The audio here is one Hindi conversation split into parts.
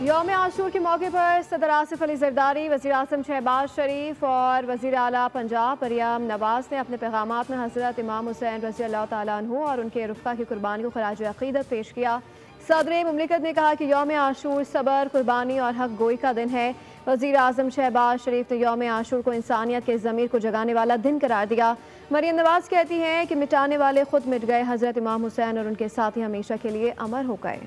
यौम आशूर के मौके पर सदर आसिफ अली जरदारी, वज़ीर आज़म शहबाज शरीफ और वज़ीर आला पंजाब मरियम नवाज ने अपने पैगामात में हज़रत इमाम हुसैन रज़ी अल्लाह तआला अन्हु और उनके रुफ़क़ा की कुर्बानी को ख़राज अक़ीदत पेश किया। सदर मुमलिकत ने कहा कि यौम आशूर सबर, कुर्बानी और हक गोई का दिन है। वज़ीर आज़म शहबाज शरीफ ने यौम आशूर को इंसानियत के ज़मीर को जगाने वाला दिन करार दिया। मरियम नवाज कहती हैं कि मिटाने वाले खुद मिट गए, हज़रत इमाम हुसैन और उनके साथी हमेशा के लिए अमर हो गए।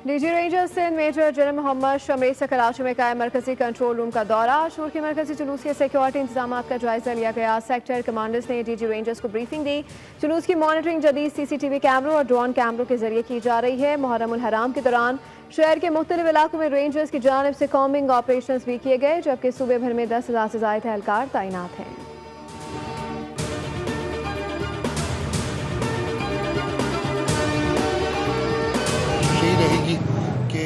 DG rangers Sindh major general Mohammad Shamir से कराची में कायम मरकजी कंट्रोल रूम का दौरा। आशूर के मरकजी जुलूस के सिक्योरिटी इंतजाम का जायजा लिया गया। सेक्टर कमांडर्स ने डीजी रेंजर्स को ब्रीफिंग दी। जुलूस की मॉनिटरिंग जदीद सीसीटीवी कैमरों और ड्रोन कैमरों के जरिए की जा रही है। मुहर्रम उल हराम के दौरान शहर के मुख्तलिफ इलाकों में रेंजर्स की जानिब से कॉम्बिंग ऑपरेशन भी किए गए, जबकि सूबे भर में 10,000 से ज़ायद एहलकार तैनात हैं। रहेगी कि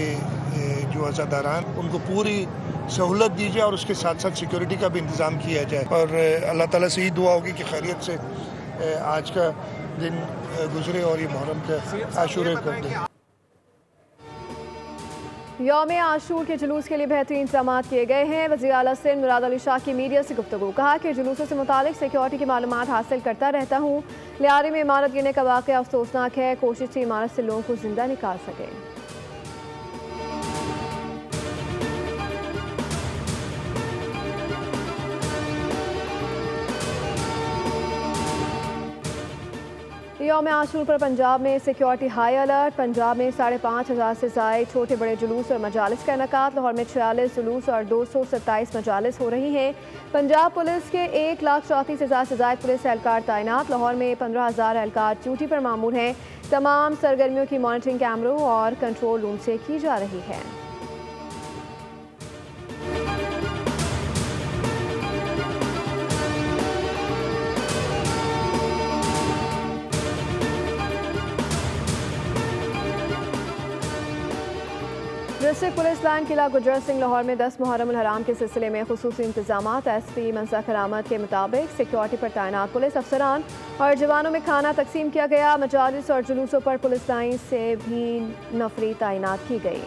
जो अज़ादारान उनको पूरी सहूलत दी जाए और उसके साथ साथ सिक्योरिटी का भी इंतज़ाम किया जाए। और अल्लाह ताला से यही दुआ होगी कि खैरियत से आज का दिन गुजरे और ये मुहर्रम का आशूर कर दें। यौम आशूर के जुलूस के लिए बेहतरीन इंतजाम किए गए हैं। वज़ीर आला सिंध मुराद अली शाह की मीडिया से गुफ्तगू, कहा कि जुलूसों से मुतालिक सिक्योरिटी की मालूमात हासिल करता रहता हूँ। लियारे में इमारत गिरने का वाक़या अफसोसनाक है। कोशिश थी इमारत से लोगों को जिंदा निकाल सके। यौम आशूर पर पंजाब में सिक्योरिटी हाई अलर्ट। पंजाब में 5,500 से ज़ायद छोटे बड़े जुलूस और मजालिस का इनेकाद। लाहौर में 46 जुलूस और 227 मजालिस हो रही हैं। पंजाब पुलिस के 1,34,000 से ज़ायद पुलिस एहलकार तैनात। लाहौर में 15,000 एहलकार ड्यूटी पर मामूर हैं। तमाम सरगर्मियों की मॉनिटरिंग कैमरों और कंट्रोल रूम से की जा रही है। डिस्ट्रिक्ट पुलिस लाइन किला गुजर सिंह लाहौर में 10 मुहर्रम उल हराम के सिलसिले में खुसूसी इंतजामात। एसपी मंसखर अहमद के मुताबिक सिक्योरिटी पर तैनात पुलिस अफसरान और जवानों में खाना तकसीम किया गया। मजालिस और जुलूसों पर पुलिस लाइन से भी नफरी तैनात की गई।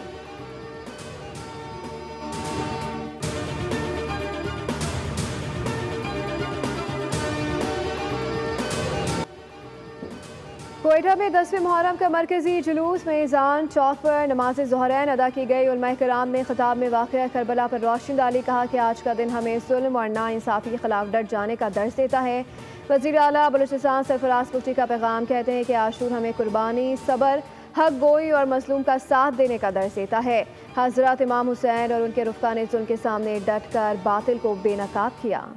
कोयटा में 10वें मुहर्रम का मरकजी जुलूस मेज़ान चौक पर नमाज ज़ोहरैन अदा की गई। उलमा किराम ने खिताब में वाक़या करबला पर रोशनी डाली। कहा कि आज का दिन हमें जुल्म और नाइंसाफ़ी के खिलाफ डट जाने का दर्ज देता है। वज़ीर आला बलूचिस्तान सरफराज पुष्टी का पैगाम कहते हैं कि आशूर हमें कुर्बानी, सबर, हक गोई और मजलूम का साथ देने का दर्ज देता है। हज़रत इमाम हुसैन और उनके रुफ़क़ा ने जुल्म के सामने डट कर बातिल को बेनकाब किया।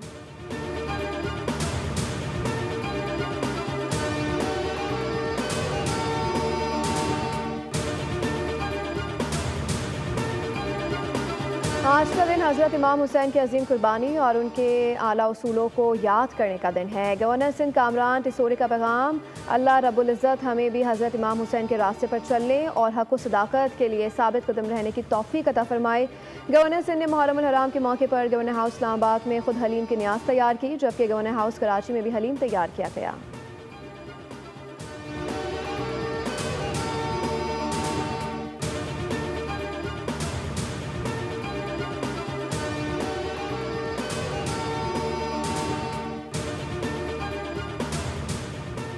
आज का दिन हज़रत इमाम हुसैन की अजीम कुर्बानी और उनके आला उसूलों को याद करने का दिन है। गवर्नर सिंध कामरान टिसोरी का पैगाम, अल्लाह रब्बुल इज़्ज़त हमें भी हज़रत इमाम हुसैन के रास्ते पर चलने और हक़ व सदाकत के लिए साबित कदम रहने की तौफ़ीक़ अता फ़रमाए। गवर्नर सिंध ने मुहर्रम उल हराम के मौके पर गवर्नर हाउस इस्लामाबाद में खुद हलीम की न्याज़ तैयार की, जबकि गवर्नर हाउस कराची में भी हलीम तैयार किया गया।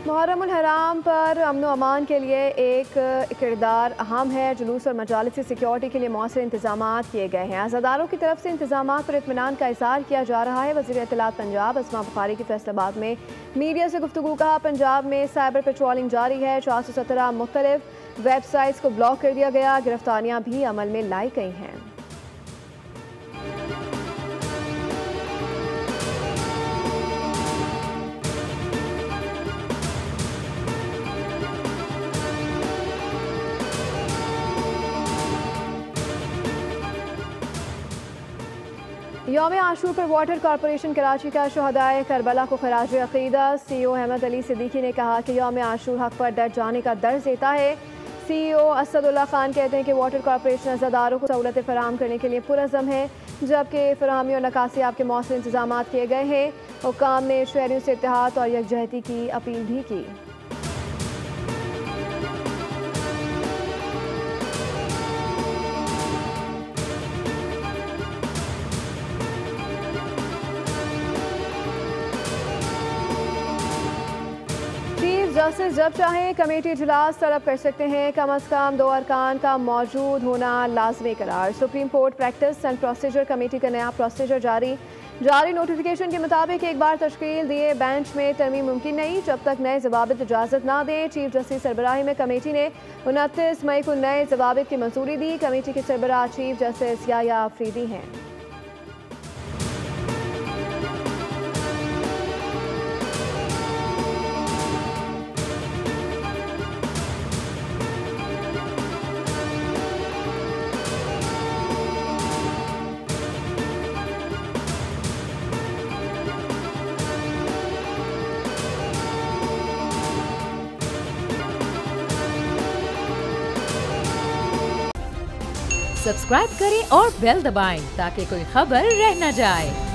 मुहर्रम उल हराम पर अमन व अमान के लिए एक किरदार अहम है। जुलूस और मजालिस की सिक्योरिटी के लिए मौसर इंतजाम किए गए हैं। अज़ादारों की तरफ से इंतजाम पर इत्मीनान का इज़हार किया जा रहा है। वज़ीर इत्तलात पंजाब अस्मा बुखारी की फैसलाबाद में मीडिया से गुफ्तगू, कहा पंजाब में साइबर पेट्रोलिंग जारी है। 417 मुख्तलिफ वेबसाइट्स को ब्लॉक कर दिया गया। गिरफ्तारियाँ भी अमल में लाई गई हैं। यौम आशूर पर वाटर कॉरपोरेशन कराची का शहदाए करबला को खराज अक़ीदत। CEO अहमद अली सिद्दीकी ने कहा कि यौम आशूर हक पर डट जाने का दर्ज देता है। CEO असदुल्ला खान कहते हैं कि वाटर कॉरपोरेशन अज़ादारों को सहूलतें फराहम करने के लिए पुरज़म है, जबकि फराहमी और नकासियाब के मौसम इंतजाम किए गए हैं। हुक्काम ने शहरियों से इत्तेहाद और यकजहती की अपील भी की। जस्टिस जब चाहें कमेटी इजलास तलब कर सकते हैं, कम अज़ कम 2 अरकान का मौजूद होना लाजमी करार। Supreme court practice and procedure committee का नया प्रोसीजर जारी नोटिफिकेशन के मुताबिक एक बार तश्कील दिए बेंच में तरमीम मुमकिन नहीं जब तक नए जवाबित इजाज़त ना दें। चीफ जस्टिस सरबराही में कमेटी ने 29 मई को नए जवाबित की मंजूरी दी। कमेटी के सरबराह चीफ जस्टिस याया अफरीदी हैं। सब्सक्राइब करें और बेल दबाएं ताकि कोई खबर रह न जाए।